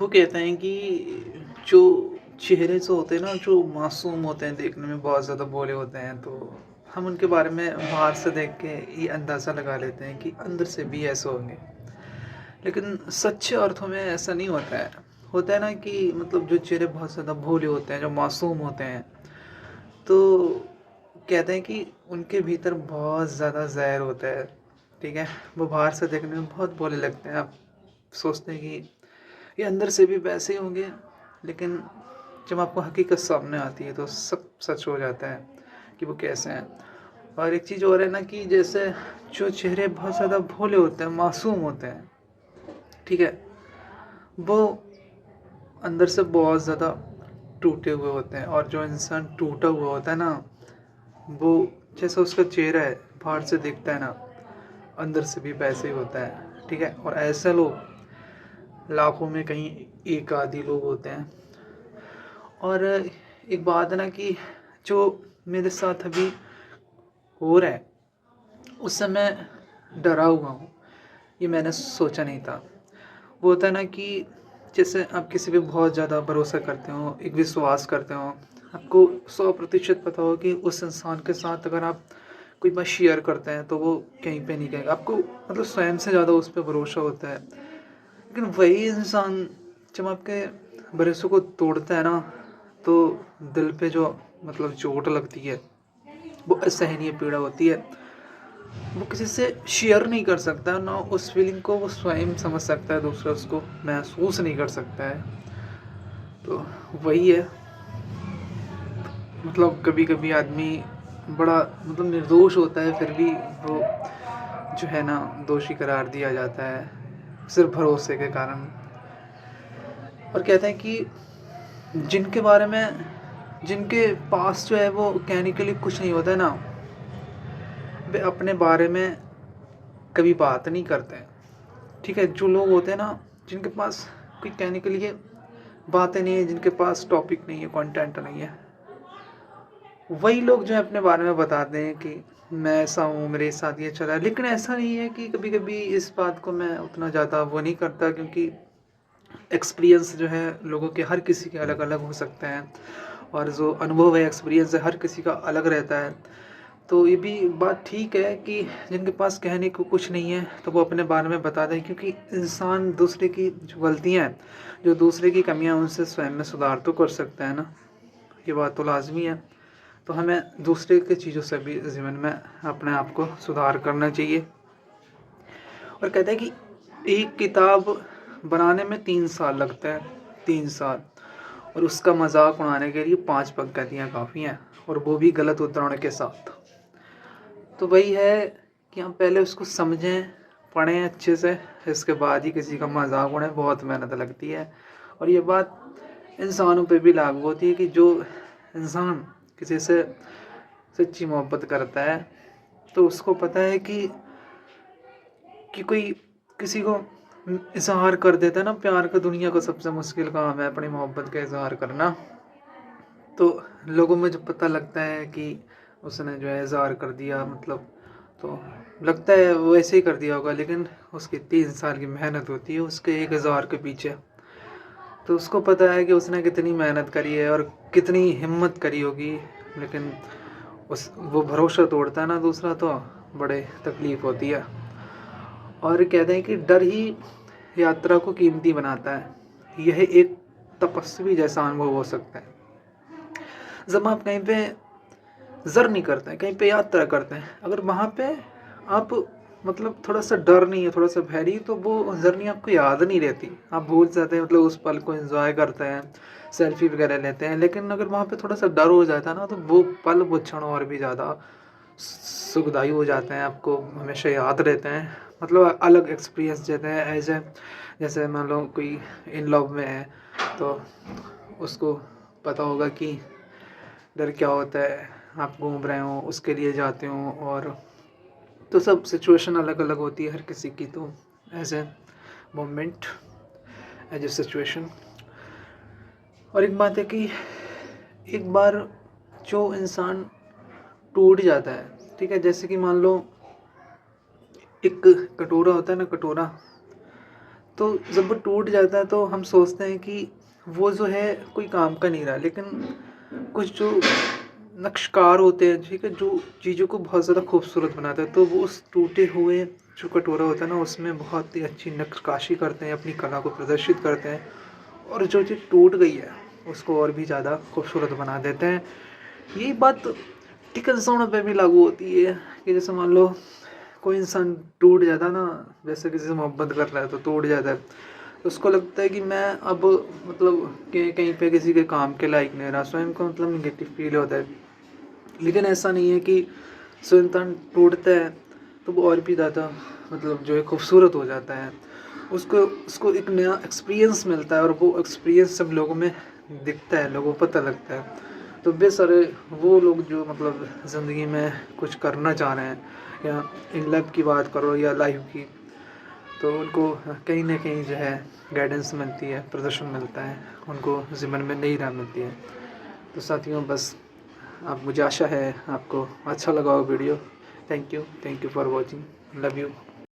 वो कहते हैं कि जो चेहरे जो होते हैं ना, जो मासूम होते हैं, देखने में बहुत ज़्यादा भोले होते हैं, तो हम उनके बारे में बाहर से देख के ये अंदाज़ा लगा लेते हैं कि अंदर से भी ऐसे होंगे। लेकिन सच्चे अर्थों में ऐसा नहीं होता है। होता है ना कि मतलब जो चेहरे बहुत ज़्यादा भोले होते हैं, जो मासूम होते हैं, तो कहते हैं कि उनके भीतर बहुत ज़्यादा ज़हर होता है, ठीक है? वो बाहर से देखने में बहुत भोले लगते हैं। आप सोचते हैं कि ये अंदर से भी वैसे ही होंगे, लेकिन जब आपको हकीकत सामने आती है तो सब सच हो जाता है कि वो कैसे हैं। और एक चीज़ और है ना कि जैसे जो चेहरे बहुत ज़्यादा भोले होते हैं, मासूम होते हैं, ठीक है? वो अंदर से बहुत ज़्यादा टूटे हुए होते हैं, और जो इंसान टूटा हुआ होता है ना, वो जैसा उसका चेहरा है, बाहर से दिखता है ना, अंदर से भी वैसे ही होता है, ठीक है? और ऐसे लोग लाखों में कहीं एक आध ही लोग होते हैं। और एक बात है ना कि जो मेरे साथ अभी हो रहा है, उससे मैं डरा हुआ हूँ। ये मैंने सोचा नहीं था। वो होता है ना कि जैसे आप किसी पे बहुत ज़्यादा भरोसा करते हो, एक विश्वास करते हो, आपको 100% पता हो कि उस इंसान के साथ अगर आप कोई बात शेयर करते हैं तो वो कहीं पे नहीं कहेगा। आपको मतलब स्वयं से ज़्यादा उस पे भरोसा होता है। लेकिन वही इंसान जब आपके भरोसे को तोड़ता है ना, तो दिल पे जो मतलब चोट लगती है, वो असहनीय पीड़ा होती है। वो किसी से शेयर नहीं कर सकता ना, उस फीलिंग को वो स्वयं समझ सकता है, दूसरा उसको महसूस नहीं कर सकता है। तो वही है, मतलब कभी कभी आदमी बड़ा मतलब निर्दोष होता है, फिर भी वो जो है ना, दोषी करार दिया जाता है सिर्फ भरोसे के कारण। और कहते हैं कि जिनके बारे में जिनके पास जो है वो कहने के लिए कुछ नहीं होता है ना, वे अपने बारे में कभी बात नहीं करते हैं, ठीक है? जो लोग होते हैं ना, जिनके पास कोई कहने के लिए बातें नहीं है, जिनके पास टॉपिक नहीं है, कंटेंट नहीं है, वही लोग जो है अपने बारे में बताते हैं कि मैं ऐसा हूँ, मेरे साथ ये चला है। लेकिन ऐसा नहीं है कि कभी कभी इस बात को मैं उतना ज़्यादा वो नहीं करता, क्योंकि एक्सपीरियंस जो है लोगों के हर किसी के अलग अलग हो सकते हैं, और जो अनुभव है, एक्सपीरियंस है, हर किसी का अलग रहता है। तो ये भी बात ठीक है कि जिनके पास कहने को कुछ नहीं है तो वो अपने बारे में बता दें, क्योंकि इंसान दूसरे की जो गलतियाँ हैं, जो दूसरे की कमियां, उनसे स्वयं में सुधार तो कर सकता है ना। ये बात तो लाजमी है। तो हमें दूसरे के चीज़ों से भी जीवन में अपने आप को सुधार करना चाहिए। और कहते हैं कि एक किताब बनाने में 3 साल लगता है, 3 साल, और उसका मजाक उड़ाने के लिए 5 पंक्तियाँ काफ़ी हैं, और वो भी गलत उदाहरण के साथ। तो वही है कि हम पहले उसको समझें, पढ़ें अच्छे से, इसके बाद ही किसी का मजाक उड़ाएं। बहुत मेहनत लगती है। और ये बात इंसानों पे भी लागू होती है कि जो इंसान किसी से सच्ची मोहब्बत करता है, तो उसको पता है कि कोई किसी को इजहार कर देता है ना प्यार का। दुनिया का सबसे मुश्किल काम है अपनी मोहब्बत का इजहार करना। तो लोगों में जब पता लगता है कि उसने जो है इज़हार कर दिया, मतलब तो लगता है वो ऐसे ही कर दिया होगा, लेकिन उसकी 3 साल की मेहनत होती है उसके एक इज़हार के पीछे। तो उसको पता है कि उसने कितनी मेहनत करी है और कितनी हिम्मत करी होगी। लेकिन उस वो भरोसा तोड़ता है ना दूसरा, तो बड़े तकलीफ़ होती है। और कहते हैं कि डर ही यात्रा को कीमती बनाता है। यह एक तपस्वी जैसा अनुभव हो सकता है। जब आप कहीं पे ज़र नहीं करते हैं, कहीं पे यात्रा करते हैं, अगर वहाँ पे आप मतलब थोड़ा सा डर नहीं है, थोड़ा सा भय नहीं, तो वो जर्नी आपको याद नहीं रहती। आप भूल जाते हैं, मतलब उस पल को एंजॉय करते हैं, सेल्फी वगैरह लेते हैं। लेकिन अगर वहाँ पे थोड़ा सा डर हो जाता है ना, तो वो पल, वो क्षण और भी ज़्यादा सुखदायी हो जाते हैं, आपको हमेशा याद रहते हैं। मतलब अलग एक्सपीरियंस देते हैं। एज ए जैसे मान लो कोई इन लव में है, तो उसको पता होगा कि डर क्या होता है। आप घूम रहे हो, उसके लिए जाते हो, और तो सब सिचुएशन अलग अलग होती है हर किसी की। तो as a moment, as a situation. और एक बात है कि एक बार जो इंसान टूट जाता है, ठीक है, जैसे कि मान लो एक कटोरा होता है ना, कटोरा, तो जब वो टूट जाता है तो हम सोचते हैं कि वो जो है कोई काम का नहीं रहा, लेकिन कुछ जो नक्शकार होते हैं, ठीक है, जो चीज़ों को बहुत ज़्यादा खूबसूरत बनाते हैं, तो वो उस टूटे हुए जो कटोरा होता है ना, उसमें बहुत ही अच्छी नक्काशी करते हैं, अपनी कला को प्रदर्शित करते हैं, और जो चीज़ टूट गई है उसको और भी ज़्यादा खूबसूरत बना देते हैं। यही बात टिक इंसानों पे भी लागू होती है कि जैसे मान लो कोई इंसान टूट जाता है ना, जैसे किसी से मोहब्बत कर रहा है तो टूट जाता है, तो उसको लगता है कि मैं अब मतलब कि कहीं पे किसी के काम के लायक नहीं रहा, स्वयं को मतलब निगेटिव फील होता है। लेकिन ऐसा नहीं है कि स्वयं इंसान टूटता है तो वो और भी ज़्यादा मतलब जो है खूबसूरत हो जाता है, उसको उसको एक नया एक्सपीरियंस मिलता है, और वो एक्सपीरियंस सब लोगों में दिखता है, लोगों को पता लगता है। तो बेसारे वो लोग जो मतलब ज़िंदगी में कुछ करना चाह रहे हैं, या इन लव की बात करो या लाइफ की, तो उनको कहीं ना कहीं जो है गाइडेंस मिलती है, प्रदर्शन मिलता है, उनको जीवन में नई राह मिलती है। तो साथियों बस, आप मुझे आशा है आपको अच्छा लगा हो video. Thank you for watching, love you.